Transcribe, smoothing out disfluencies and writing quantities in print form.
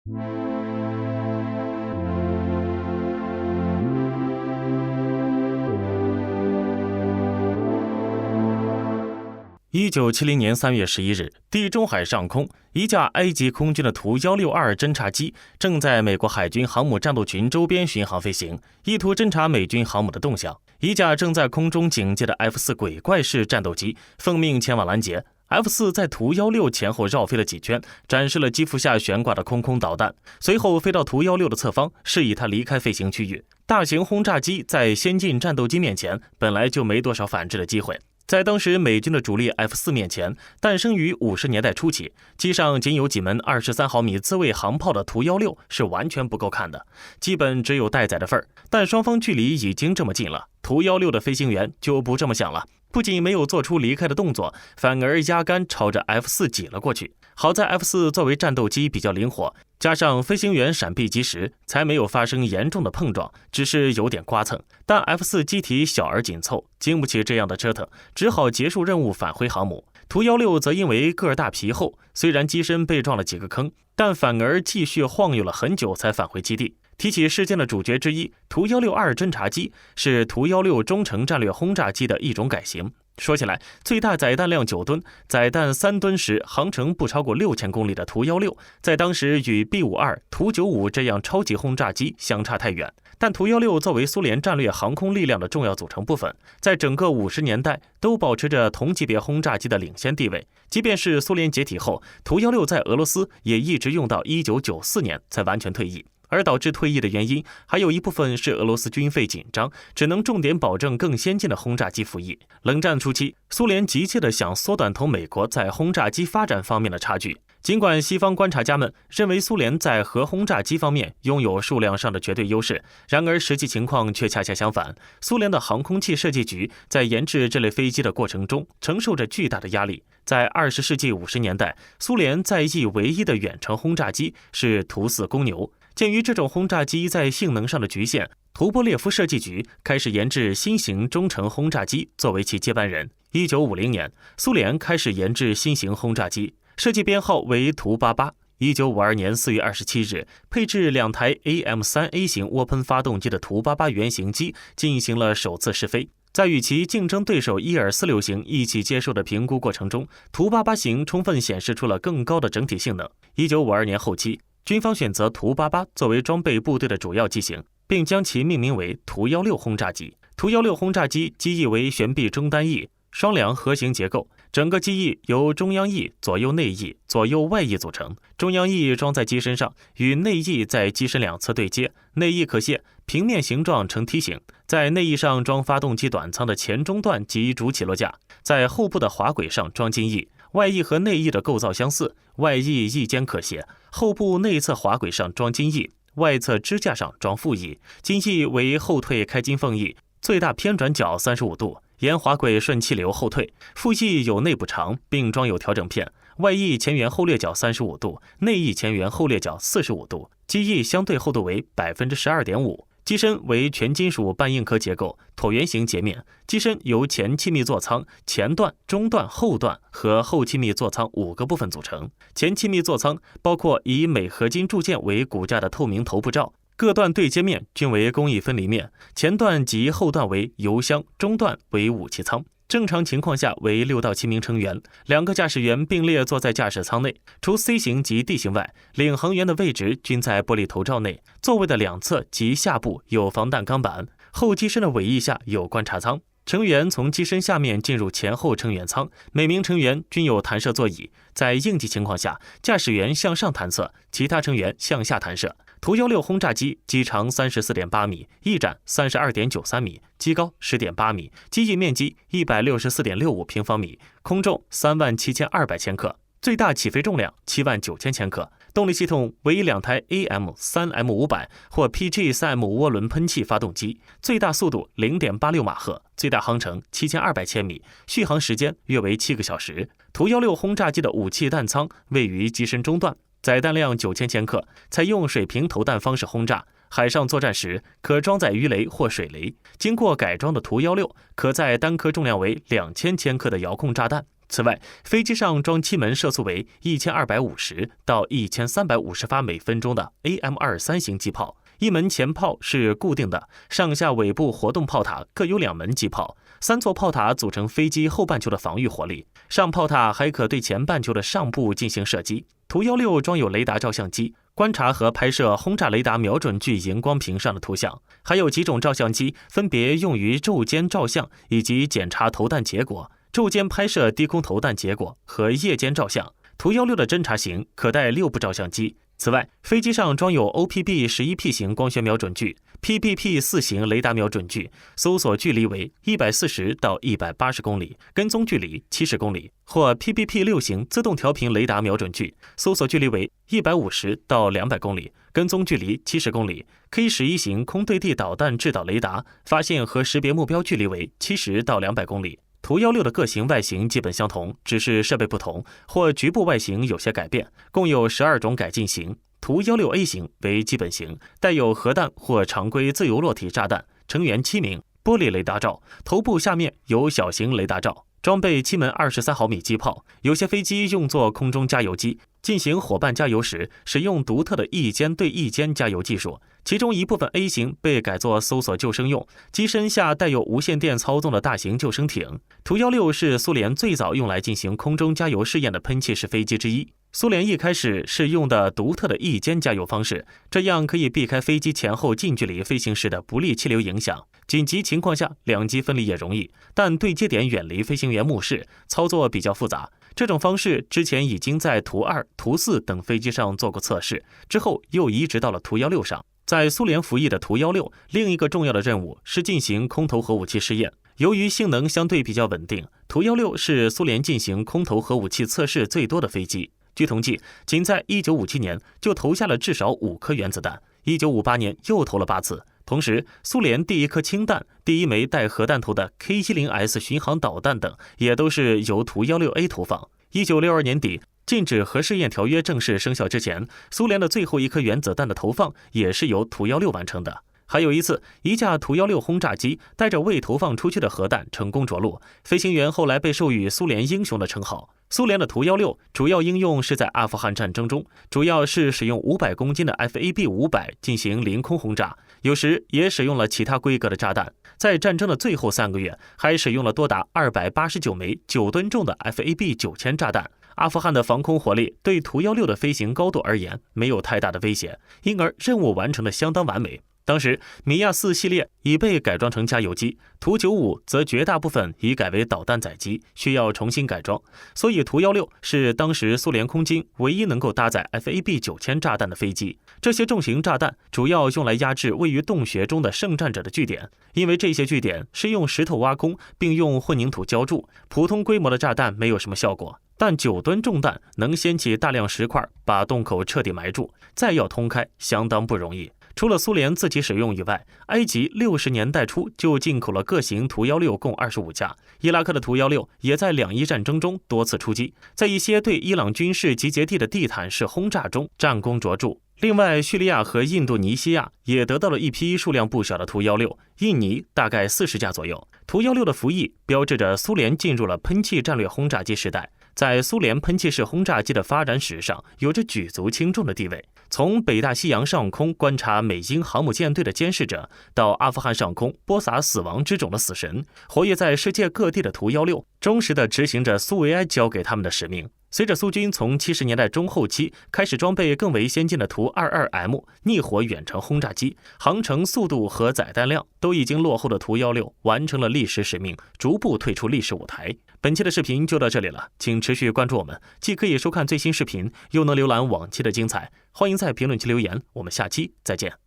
1970年3月11日，地中海上空，一架埃及空军的图162侦察机正在美国海军航母战斗群周边巡航飞行，意图侦察美军航母的动向。一架正在空中警戒的 F4 鬼怪式战斗机奉命前往拦截。F4 在图16前后绕飞了几圈，展示了机腹下悬挂的空导弹，随后飞到图16的侧方，示意它离开飞行区域。大型轰炸机在先进战斗机面前本来就没多少反制的机会。在当时美军的主力 F4 面前，诞生于50年代初期，机上仅有几门23毫米自卫航炮的图16是完全不够看的，基本只有待宰的份儿。但双方距离已经这么近了，图16的飞行员就不这么想了，不仅没有做出离开的动作，反而压杆朝着 F4 挤了过去。好在 F4 作为战斗机比较灵活，加上飞行员闪避及时，才没有发生严重的碰撞，只是有点刮蹭。但 F4 机体小而紧凑，经不起这样的折腾，只好结束任务返回航母。图16则因为个儿大皮厚，虽然机身被撞了几个坑，但反而继续晃悠了很久才返回基地。提起事件的主角之一，图162侦察机是图16中程战略轰炸机的一种改型。说起来，最大载弹量9吨，载弹3吨时航程不超过6000公里的图16，在当时与 B-52、图95这样超级轰炸机相差太远。但图16作为苏联战略航空力量的重要组成部分，在整个50年代都保持着同级别轰炸机的领先地位。即便是苏联解体后，图16在俄罗斯也一直用到1994年才完全退役。而导致退役的原因，还有一部分是俄罗斯军费紧张，只能重点保证更先进的轰炸机服役。冷战初期，苏联急切地想缩短同美国在轰炸机发展方面的差距。尽管西方观察家们认为苏联在核轰炸机方面拥有数量上的绝对优势，然而实际情况却恰恰相反。苏联的航空器设计局在研制这类飞机的过程中承受着巨大的压力。在20世纪50年代，苏联在役唯一的远程轰炸机是图4公牛。鉴于这种轰炸机在性能上的局限，图波列夫设计局开始研制新型中程轰炸机作为其接班人。1950年，苏联开始研制新型轰炸机，设计编号为图88。1952年4月27日，配置2台 AM3A 型涡喷发动机的图88原型机进行了首次试飞。在与其竞争对手伊尔46型一起接受的评估过程中，图88型充分显示出了更高的整体性能。1952年后期，军方选择图88作为装备部队的主要机型，并将其命名为图16轰炸机。图16轰炸机机翼为悬臂中单翼双梁盒形结构，整个机翼由中央翼、左右内翼、左右外翼组成。中央翼装在机身上，与内翼在机身两侧对接，内翼可卸，平面形状呈梯形。在内翼上装发动机短舱的前中段及主起落架，在后部的滑轨上装襟翼。外翼和内翼的构造相似，外翼翼尖可卸，后部内侧滑轨上装襟翼，外侧支架上装副翼。襟翼为后退开襟缝翼，最大偏转角35度，沿滑轨顺气流后退。副翼有内部长，并装有调整片。外翼前缘后掠角35度，内翼前缘后掠角45度。机翼相对厚度为 12.5%。机身为全金属半硬壳结构，椭圆形截面。机身由前气密座舱、前段、中段、后段和后气密座舱5个部分组成。前气密座舱包括以镁合金铸件为骨架的透明头部罩，各段对接面均为工艺分离面，前段及后段为油箱，中段为武器舱。正常情况下为6到7名成员，2个驾驶员并列坐在驾驶舱内。除 C 型及 D 型外，领航员的位置均在玻璃头罩内。座位的两侧及下部有防弹钢板，后机身的尾翼下有观察舱。成员从机身下面进入前后成员舱，每名成员均有弹射座椅。在应急情况下，驾驶员向上弹射，其他成员向下弹射。图16轰炸机机长 34.8 米，翼展 32.93 米，机高 10.8 米，机翼面积 164.65 平方米，空重37200千克，最大起飞重量79000千克。动力系统为2台 AM3M500 或 PG3M 涡轮喷气发动机，最大速度 0.86 马赫，最大航程7200千米，续航时间约为7个小时。图16轰炸机的武器弹舱位于机身中段，载弹量9000千克，采用水平投弹方式轰炸。海上作战时可装载鱼雷或水雷。经过改装的图16可载单颗重量为2000千克的遥控炸弹，此外，飞机上装7门射速为1250到1350发每分钟的 AM-23型机炮，1门前炮是固定的，上下尾部活动炮塔各有2门机炮，3座炮塔组成飞机后半球的防御火力，上炮塔还可对前半球的上部进行射击。图16装有雷达照相机，观察和拍摄轰炸雷达瞄准具荧光屏上的图像，还有几种照相机分别用于昼间照相以及检查投弹结果，昼间拍摄低空投弹结果和夜间照相。图16的侦察型可带6部照相机。此外，飞机上装有 OPB-11P 型光学瞄准具、PPP-4 型雷达瞄准具，搜索距离为140到180公里，跟踪距离70公里；或 PPP-6 型自动调频雷达瞄准具，搜索距离为150到200公里，跟踪距离70公里。K11 型空对地导弹制导雷达，发现和识别目标距离为70到200公里。图16的各型外形基本相同，只是设备不同或局部外形有些改变，共有12种改进型。图16A 型为基本型，带有核弹或常规自由落体炸弹，成员7名，玻璃雷达罩，头部下面有小型雷达罩，装备7门23毫米机炮。有些飞机用作空中加油机，进行伙伴加油时使用独特的一间对一间加油技术，其中一部分 A 型被改作搜索救生用，机身下带有无线电操纵的大型救生艇。图16是苏联最早用来进行空中加油试验的喷气式飞机之一。苏联一开始是用的独特的一间加油方式，这样可以避开飞机前后近距离飞行时的不利气流影响。紧急情况下，两机分离也容易，但对接点远离飞行员目视，操作比较复杂。这种方式之前已经在图2、图4等飞机上做过测试，之后又移植到了图16上。在苏联服役的图16，另一个重要的任务是进行空投核武器试验。由于性能相对比较稳定，图16是苏联进行空投核武器测试最多的飞机。据统计，仅在1957年就投下了至少5颗原子弹，1958年又投了8次。同时，苏联第1颗氢弹、第1枚带核弹头的 K-10S 巡航导弹等，也都是由图16A 投放。1962年底，禁止核试验条约正式生效之前，苏联的最后1颗原子弹的投放也是由图16完成的。还有一次，一架图16轰炸机带着未投放出去的核弹成功着陆，飞行员后来被授予苏联英雄的称号。苏联的图16主要应用是在阿富汗战争中，主要是使用500公斤的 FAB-500进行凌空轰炸，有时也使用了其他规格的炸弹。在战争的最后3个月，还使用了多达289枚9吨重的 FAB-9000炸弹。阿富汗的防空火力对图16的飞行高度而言没有太大的威胁，因而任务完成的相当完美。当时米亚4系列已被改装成加油机，图95则绝大部分已改为导弹载机，需要重新改装，所以图16是当时苏联空军唯一能够搭载 FAB-9000炸弹的飞机。这些重型炸弹主要用来压制位于洞穴中的圣战者的据点，因为这些据点是用石头挖空并用混凝土浇筑，普通规模的炸弹没有什么效果。但9吨重弹能掀起大量石块，把洞口彻底埋住，再要通开相当不容易。除了苏联自己使用以外，埃及60年代初就进口了各型图16共25架。伊拉克的图16也在两伊战争中多次出击，在一些对伊朗军事集结地的地毯式轰炸中战功卓著。另外，叙利亚和印度尼西亚也得到了一批数量不小的图16，印尼大概40架左右。图16的服役标志着苏联进入了喷气战略轰炸机时代，在苏联喷气式轰炸机的发展史上有着举足轻重的地位。从北大西洋上空观察美英航母舰队的监视者，到阿富汗上空播撒死亡之种的死神，活跃在世界各地的图16忠实地执行着苏维埃交给他们的使命。随着苏军从70年代中后期开始装备更为先进的图22M 逆火远程轰炸机，航程速度和载弹量都已经落后的图16完成了历史使命，逐步退出历史舞台。本期的视频就到这里了，请持续关注我们，既可以收看最新视频，又能浏览往期的精彩。欢迎在评论区留言，我们下期再见。